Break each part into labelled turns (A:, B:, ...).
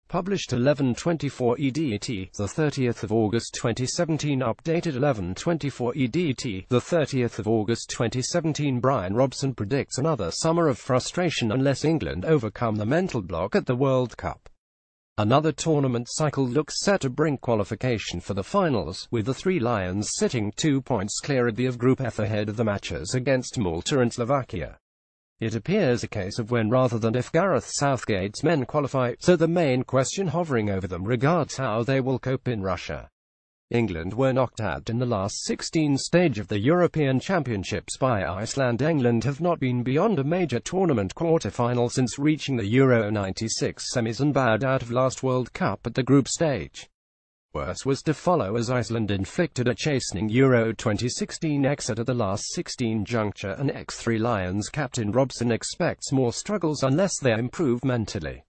A: Published 11/24 EDT, the 30th of August 2017. Updated 11/24 EDT, the 30th of August 2017. Bryan Robson predicts another summer of frustration unless England overcome the mental block at the World Cup. Another tournament cycle looks set to bring qualification for the finals, with the Three Lions sitting 2 points clear of the Group F ahead of the matches against Malta and Slovakia. It appears a case of when rather than if Gareth Southgate's men qualify, so the main question hovering over them regards how they will cope in Russia. England were knocked out in the last 16 stage of the European Championships by Iceland. England have not been beyond a major tournament quarter-final since reaching the Euro 96 semis and bowed out of last World Cup at the group stage. Worse was to follow as Iceland inflicted a chastening Euro 2016 exit at the last 16 juncture, and X3 Lions captain Robson expects more struggles unless they improve mentally.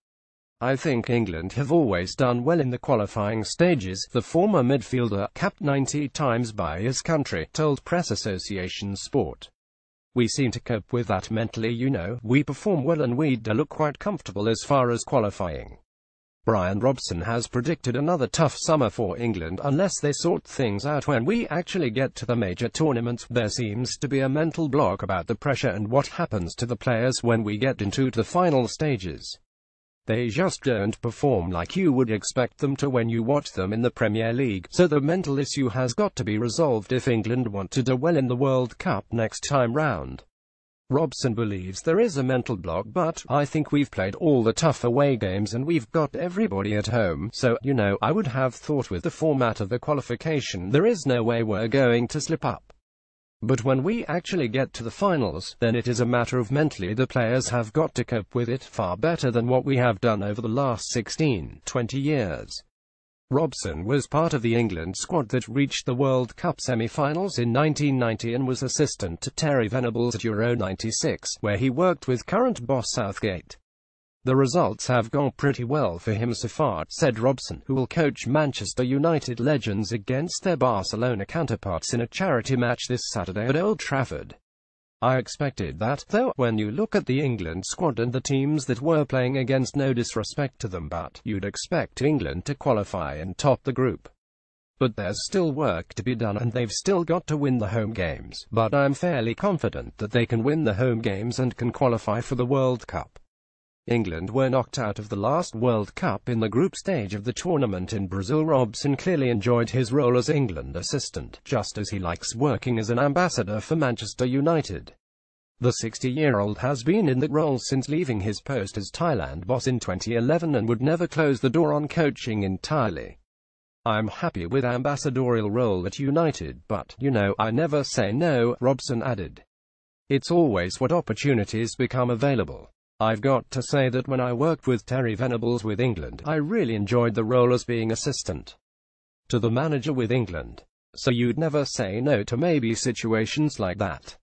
A: "I think England have always done well in the qualifying stages," the former midfielder, capped 90 times by his country, told Press Association Sport. "We seem to cope with that mentally, we perform well and we do look quite comfortable as far as qualifying." Bryan Robson has predicted another tough summer for England unless they sort things out when we actually get to the major tournaments. There seems to be a mental block about the pressure and what happens to the players when we get into the final stages. They just don't perform like you would expect them to when you watch them in the Premier League, so the mental issue has got to be resolved if England want to do well in the World Cup next time round. Robson believes there is a mental block, but "I think we've played all the tough away games and we've got everybody at home, so, I would have thought with the format of the qualification, there is no way we're going to slip up. But when we actually get to the finals, then it is a matter of mentally the players have got to cope with it far better than what we have done over the last 16-20 years." Robson was part of the England squad that reached the World Cup semi-finals in 1990 and was assistant to Terry Venables at Euro 96, where he worked with current boss Southgate. "The results have gone pretty well for him so far," said Robson, who will coach Manchester United legends against their Barcelona counterparts in a charity match this Saturday at Old Trafford. "I expected that, though, when you look at the England squad and the teams that were playing against, no disrespect to them, but you'd expect England to qualify and top the group. But there's still work to be done and they've still got to win the home games, but I'm fairly confident that they can win the home games and can qualify for the World Cup." England were knocked out of the last World Cup in the group stage of the tournament in Brazil. Robson clearly enjoyed his role as England assistant, just as he likes working as an ambassador for Manchester United. The 60-year-old has been in that role since leaving his post as Thailand boss in 2011 and would never close the door on coaching entirely. "I'm happy with ambassadorial role at United, but, I never say no," Robson added. "It's always what opportunities become available. I've got to say that when I worked with Terry Venables with England, I really enjoyed the role as being assistant to the manager with England. So you'd never say no to maybe situations like that."